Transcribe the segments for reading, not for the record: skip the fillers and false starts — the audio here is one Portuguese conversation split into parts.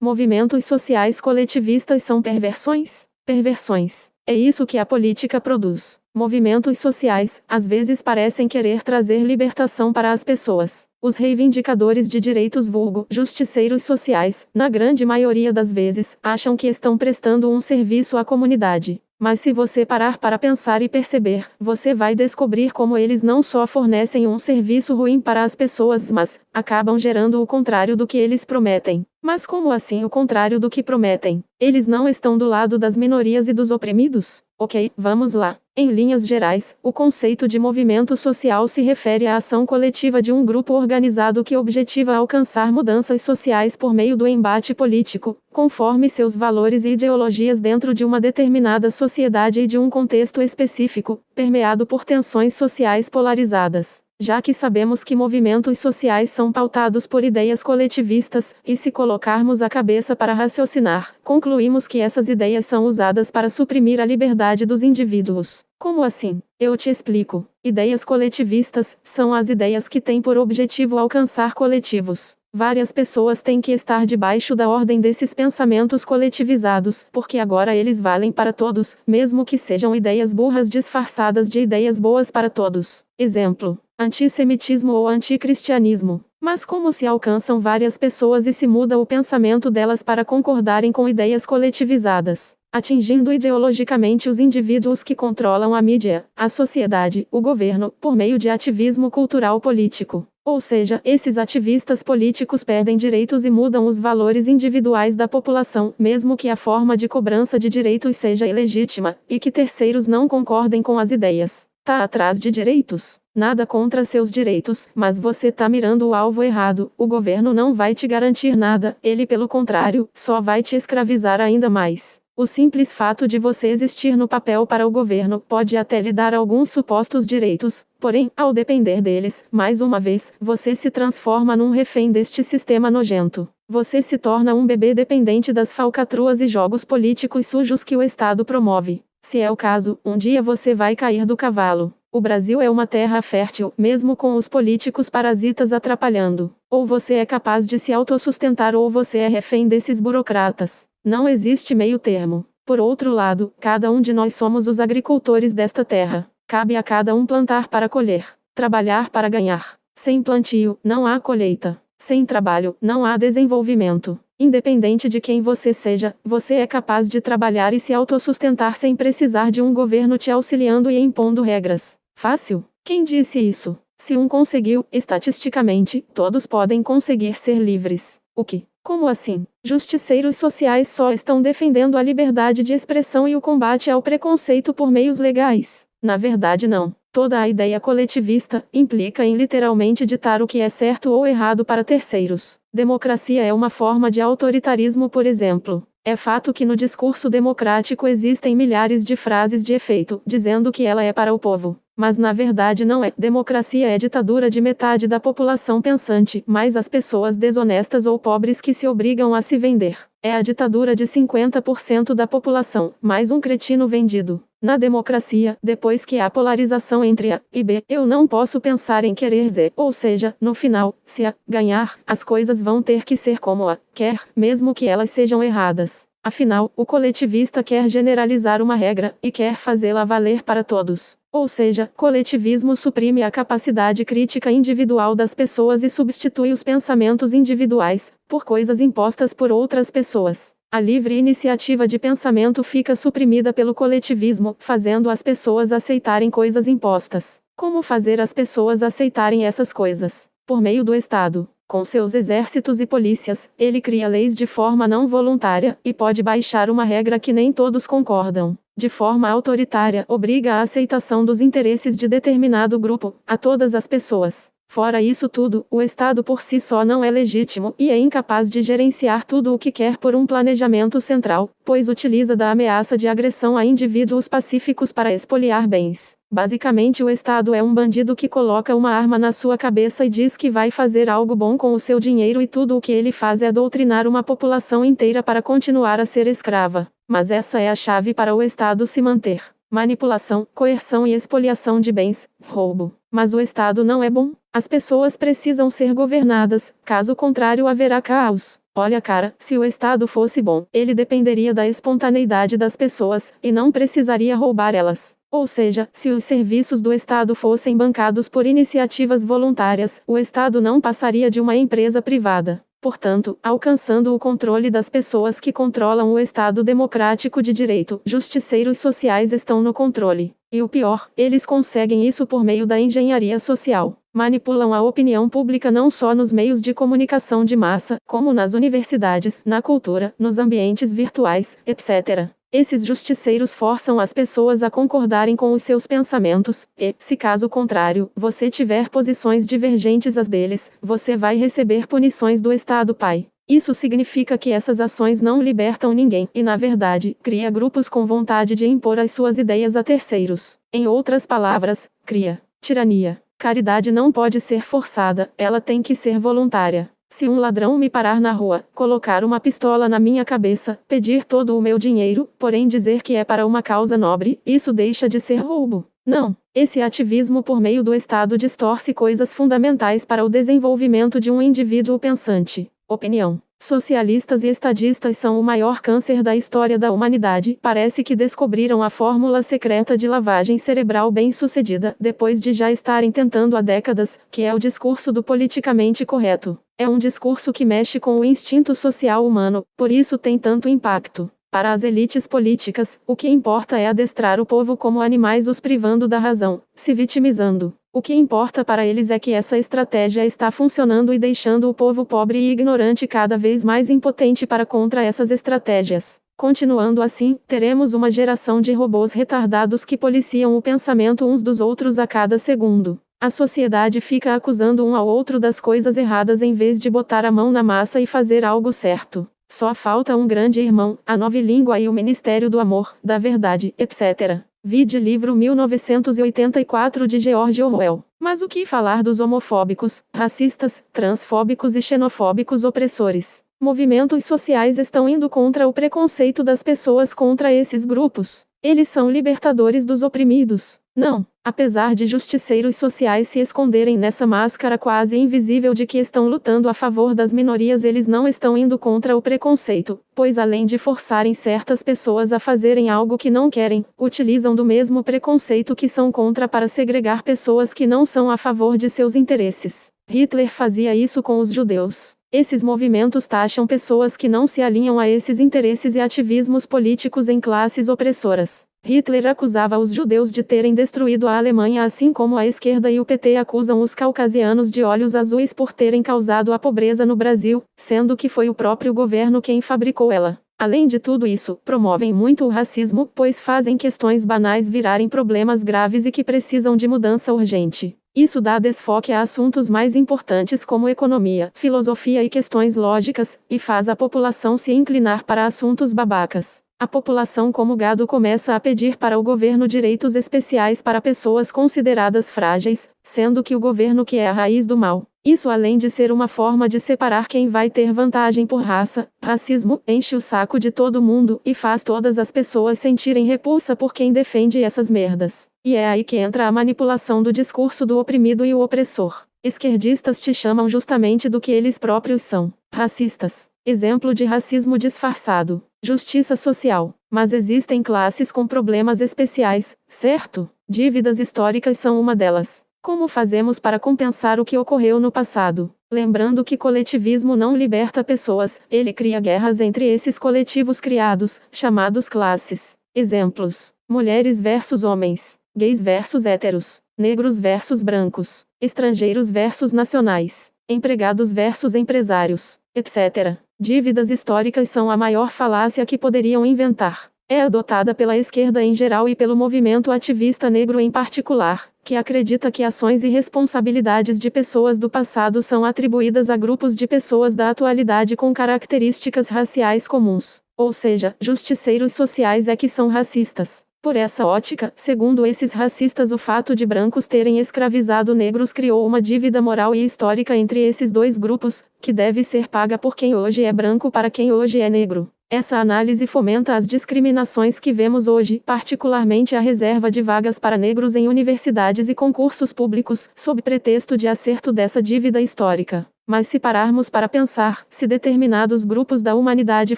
Movimentos sociais coletivistas são perversões? Perversões. É isso que a política produz. Movimentos sociais, às vezes parecem querer trazer libertação para as pessoas. Os reivindicadores de direitos vulgo justiceiros sociais, na grande maioria das vezes, acham que estão prestando um serviço à comunidade. Mas se você parar para pensar e perceber, você vai descobrir como eles não só fornecem um serviço ruim para as pessoas, mas acabam gerando o contrário do que eles prometem. Mas como assim o contrário do que prometem? Eles não estão do lado das minorias e dos oprimidos? Ok, vamos lá. Em linhas gerais, o conceito de movimento social se refere à ação coletiva de um grupo organizado que objetiva alcançar mudanças sociais por meio do embate político, conforme seus valores e ideologias dentro de uma determinada sociedade e de um contexto específico, permeado por tensões sociais polarizadas. Já que sabemos que movimentos sociais são pautados por ideias coletivistas, e se colocarmos a cabeça para raciocinar, concluímos que essas ideias são usadas para suprimir a liberdade dos indivíduos. Como assim? Eu te explico. Ideias coletivistas são as ideias que têm por objetivo alcançar coletivos. Várias pessoas têm que estar debaixo da ordem desses pensamentos coletivizados, porque agora eles valem para todos, mesmo que sejam ideias burras disfarçadas de ideias boas para todos. Exemplo: antissemitismo ou anticristianismo. Mas como se alcançam várias pessoas e se muda o pensamento delas para concordarem com ideias coletivizadas? Atingindo ideologicamente os indivíduos que controlam a mídia, a sociedade, o governo, por meio de ativismo cultural político. Ou seja, esses ativistas políticos perdem direitos e mudam os valores individuais da população, mesmo que a forma de cobrança de direitos seja ilegítima, e que terceiros não concordem com as ideias. Tá atrás de direitos? Nada contra seus direitos, mas você tá mirando o alvo errado. O governo não vai te garantir nada, ele pelo contrário, só vai te escravizar ainda mais. O simples fato de você existir no papel para o governo pode até lhe dar alguns supostos direitos, porém, ao depender deles, mais uma vez, você se transforma num refém deste sistema nojento. Você se torna um bebê dependente das falcatruas e jogos políticos sujos que o Estado promove. Se é o caso, um dia você vai cair do cavalo. O Brasil é uma terra fértil, mesmo com os políticos parasitas atrapalhando. Ou você é capaz de se autossustentar ou você é refém desses burocratas. Não existe meio termo. Por outro lado, cada um de nós somos os agricultores desta terra. Cabe a cada um plantar para colher, trabalhar para ganhar. Sem plantio, não há colheita. Sem trabalho, não há desenvolvimento. Independente de quem você seja, você é capaz de trabalhar e se autossustentar sem precisar de um governo te auxiliando e impondo regras. Fácil? Quem disse isso? Se um conseguiu, estatisticamente, todos podem conseguir ser livres. O que? Como assim? Justiceiros sociais só estão defendendo a liberdade de expressão e o combate ao preconceito por meios legais. Na verdade não. Toda a ideia coletivista implica em literalmente ditar o que é certo ou errado para terceiros. Democracia é uma forma de autoritarismo, por exemplo. É fato que no discurso democrático existem milhares de frases de efeito, dizendo que ela é para o povo. Mas na verdade não é. Democracia é ditadura de metade da população pensante, mais as pessoas desonestas ou pobres que se obrigam a se vender. É a ditadura de 50% da população, mais um cretino vendido. Na democracia, depois que há polarização entre A e B, eu não posso pensar em querer Z, ou seja, no final, se A ganhar, as coisas vão ter que ser como A quer, mesmo que elas sejam erradas. Afinal, o coletivista quer generalizar uma regra, e quer fazê-la valer para todos. Ou seja, coletivismo suprime a capacidade crítica individual das pessoas e substitui os pensamentos individuais, por coisas impostas por outras pessoas. A livre iniciativa de pensamento fica suprimida pelo coletivismo, fazendo as pessoas aceitarem coisas impostas. Como fazer as pessoas aceitarem essas coisas? Por meio do Estado. Com seus exércitos e polícias, ele cria leis de forma não voluntária, e pode baixar uma regra que nem todos concordam. De forma autoritária, obriga a aceitação dos interesses de determinado grupo, a todas as pessoas. Fora isso tudo, o Estado por si só não é legítimo, e é incapaz de gerenciar tudo o que quer por um planejamento central, pois utiliza da ameaça de agressão a indivíduos pacíficos para expoliar bens. Basicamente o Estado é um bandido que coloca uma arma na sua cabeça e diz que vai fazer algo bom com o seu dinheiro e tudo o que ele faz é doutrinar uma população inteira para continuar a ser escrava. Mas essa é a chave para o Estado se manter. Manipulação, coerção e expoliação de bens, roubo. Mas o Estado não é bom. As pessoas precisam ser governadas, caso contrário haverá caos. Olha, cara, se o Estado fosse bom, ele dependeria da espontaneidade das pessoas, e não precisaria roubar elas. Ou seja, se os serviços do Estado fossem bancados por iniciativas voluntárias, o Estado não passaria de uma empresa privada. Portanto, alcançando o controle das pessoas que controlam o Estado democrático de direito, justiceiros sociais estão no controle. E o pior, eles conseguem isso por meio da engenharia social. Manipulam a opinião pública não só nos meios de comunicação de massa, como nas universidades, na cultura, nos ambientes virtuais, etc. Esses justiceiros forçam as pessoas a concordarem com os seus pensamentos, e, se caso contrário, você tiver posições divergentes às deles, você vai receber punições do Estado Pai. Isso significa que essas ações não libertam ninguém, e na verdade, cria grupos com vontade de impor as suas ideias a terceiros. Em outras palavras, cria tirania. Caridade não pode ser forçada, ela tem que ser voluntária. Se um ladrão me parar na rua, colocar uma pistola na minha cabeça, pedir todo o meu dinheiro, porém dizer que é para uma causa nobre, isso deixa de ser roubo. Não. Esse ativismo por meio do Estado distorce coisas fundamentais para o desenvolvimento de um indivíduo pensante. Opinião. Socialistas e estadistas são o maior câncer da história da humanidade. Parece que descobriram a fórmula secreta de lavagem cerebral bem-sucedida, depois de já estarem tentando há décadas, que é o discurso do politicamente correto. É um discurso que mexe com o instinto social humano, por isso tem tanto impacto. Para as elites políticas, o que importa é adestrar o povo como animais, os privando da razão, se vitimizando. O que importa para eles é que essa estratégia está funcionando e deixando o povo pobre e ignorante cada vez mais impotente para contra essas estratégias. Continuando assim, teremos uma geração de robôs retardados que policiam o pensamento uns dos outros a cada segundo. A sociedade fica acusando um ao outro das coisas erradas em vez de botar a mão na massa e fazer algo certo. Só falta um grande irmão, a nova língua e o Ministério do Amor, da Verdade, etc. Vide livro 1984 de George Orwell. Mas o que falar dos homofóbicos, racistas, transfóbicos e xenofóbicos opressores? Movimentos sociais estão indo contra o preconceito das pessoas contra esses grupos. Eles são libertadores dos oprimidos. Não. Apesar de justiceiros sociais se esconderem nessa máscara quase invisível de que estão lutando a favor das minorias, eles não estão indo contra o preconceito, pois além de forçarem certas pessoas a fazerem algo que não querem, utilizam do mesmo preconceito que são contra para segregar pessoas que não são a favor de seus interesses. Hitler fazia isso com os judeus. Esses movimentos taxam pessoas que não se alinham a esses interesses e ativismos políticos em classes opressoras. Hitler acusava os judeus de terem destruído a Alemanha, assim como a esquerda e o PT acusam os caucasianos de olhos azuis por terem causado a pobreza no Brasil, sendo que foi o próprio governo quem fabricou ela. Além de tudo isso, promovem muito o racismo, pois fazem questões banais virarem problemas graves e que precisam de mudança urgente. Isso dá desfoque a assuntos mais importantes como economia, filosofia e questões lógicas, e faz a população se inclinar para assuntos babacas. A população como gado começa a pedir para o governo direitos especiais para pessoas consideradas frágeis, sendo que o governo que é a raiz do mal. Isso, além de ser uma forma de separar quem vai ter vantagem por raça, racismo, enche o saco de todo mundo e faz todas as pessoas sentirem repulsa por quem defende essas merdas. E é aí que entra a manipulação do discurso do oprimido e o opressor. Esquerdistas te chamam justamente do que eles próprios são: racistas. Exemplo de racismo disfarçado. Justiça social. Mas existem classes com problemas especiais, certo? Dívidas históricas são uma delas. Como fazemos para compensar o que ocorreu no passado? Lembrando que coletivismo não liberta pessoas, ele cria guerras entre esses coletivos criados, chamados classes. Exemplos: mulheres versus homens, gays versus héteros, negros versus brancos, estrangeiros versus nacionais, empregados versus empresários, etc. Dívidas históricas são a maior falácia que poderiam inventar. É adotada pela esquerda em geral e pelo movimento ativista negro em particular, que acredita que ações e responsabilidades de pessoas do passado são atribuídas a grupos de pessoas da atualidade com características raciais comuns. Ou seja, justiceiros sociais é que são racistas. Por essa ótica, segundo esses racistas, o fato de brancos terem escravizado negros criou uma dívida moral e histórica entre esses dois grupos, que deve ser paga por quem hoje é branco para quem hoje é negro. Essa análise fomenta as discriminações que vemos hoje, particularmente a reserva de vagas para negros em universidades e concursos públicos, sob pretexto de acerto dessa dívida histórica. Mas se pararmos para pensar, se determinados grupos da humanidade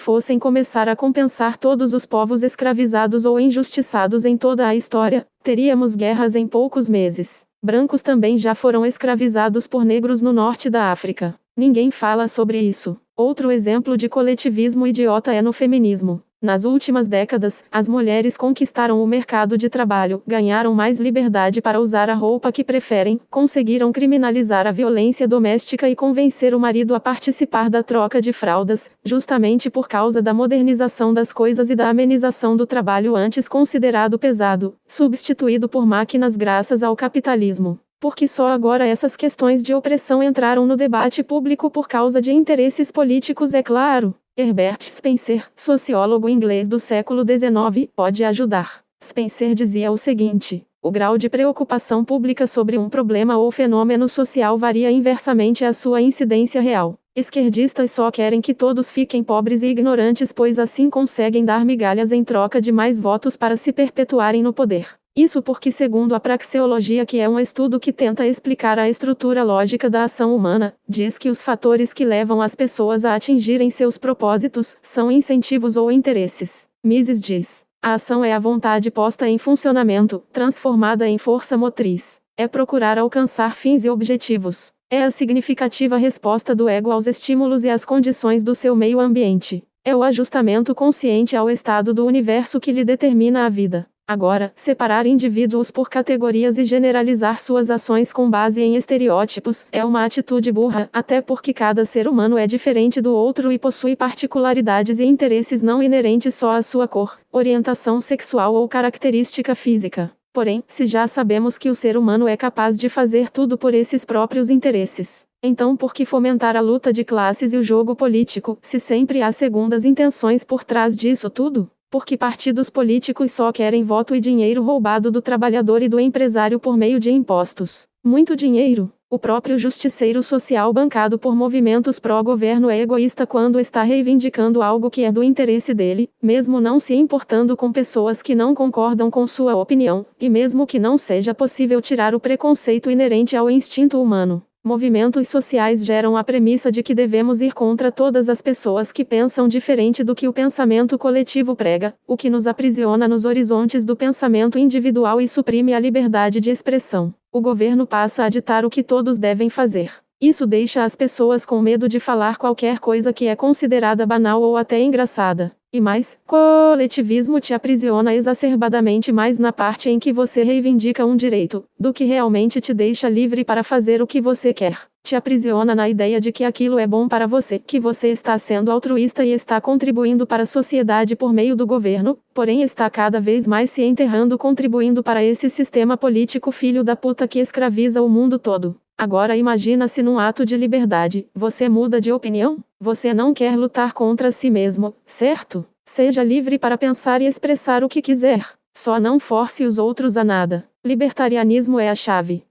fossem começar a compensar todos os povos escravizados ou injustiçados em toda a história, teríamos guerras em poucos meses. Brancos também já foram escravizados por negros no norte da África. Ninguém fala sobre isso. Outro exemplo de coletivismo idiota é no feminismo. Nas últimas décadas, as mulheres conquistaram o mercado de trabalho, ganharam mais liberdade para usar a roupa que preferem, conseguiram criminalizar a violência doméstica e convencer o marido a participar da troca de fraldas, justamente por causa da modernização das coisas e da amenização do trabalho antes considerado pesado, substituído por máquinas graças ao capitalismo. Porque só agora essas questões de opressão entraram no debate público por causa de interesses políticos, é claro. Herbert Spencer, sociólogo inglês do século XIX, pode ajudar. Spencer dizia o seguinte: o grau de preocupação pública sobre um problema ou fenômeno social varia inversamente à sua incidência real. Esquerdistas só querem que todos fiquem pobres e ignorantes, pois assim conseguem dar migalhas em troca de mais votos para se perpetuarem no poder. Isso porque, segundo a praxeologia, que é um estudo que tenta explicar a estrutura lógica da ação humana, diz que os fatores que levam as pessoas a atingirem seus propósitos são incentivos ou interesses. Mises diz: a ação é a vontade posta em funcionamento, transformada em força motriz. É procurar alcançar fins e objetivos. É a significativa resposta do ego aos estímulos e às condições do seu meio ambiente. É o ajustamento consciente ao estado do universo que lhe determina a vida. Agora, separar indivíduos por categorias e generalizar suas ações com base em estereótipos é uma atitude burra, até porque cada ser humano é diferente do outro e possui particularidades e interesses não inerentes só à sua cor, orientação sexual ou característica física. Porém, se já sabemos que o ser humano é capaz de fazer tudo por esses próprios interesses, então por que fomentar a luta de classes e o jogo político, se sempre há segundas intenções por trás disso tudo? Porque partidos políticos só querem voto e dinheiro roubado do trabalhador e do empresário por meio de impostos. Muito dinheiro. O próprio justiceiro social bancado por movimentos pró-governo é egoísta quando está reivindicando algo que é do interesse dele, mesmo não se importando com pessoas que não concordam com sua opinião, e mesmo que não seja possível tirar o preconceito inerente ao instinto humano. Movimentos sociais geram a premissa de que devemos ir contra todas as pessoas que pensam diferente do que o pensamento coletivo prega, o que nos aprisiona nos horizontes do pensamento individual e suprime a liberdade de expressão. O governo passa a ditar o que todos devem fazer. Isso deixa as pessoas com medo de falar qualquer coisa que é considerada banal ou até engraçada. E mais, coletivismo te aprisiona exacerbadamente mais na parte em que você reivindica um direito, do que realmente te deixa livre para fazer o que você quer. Te aprisiona na ideia de que aquilo é bom para você, que você está sendo altruísta e está contribuindo para a sociedade por meio do governo, porém está cada vez mais se enterrando contribuindo para esse sistema político filho da puta que escraviza o mundo todo. Agora imagina se num ato de liberdade, você muda de opinião? Você não quer lutar contra si mesmo, certo? Seja livre para pensar e expressar o que quiser. Só não force os outros a nada. Libertarianismo é a chave.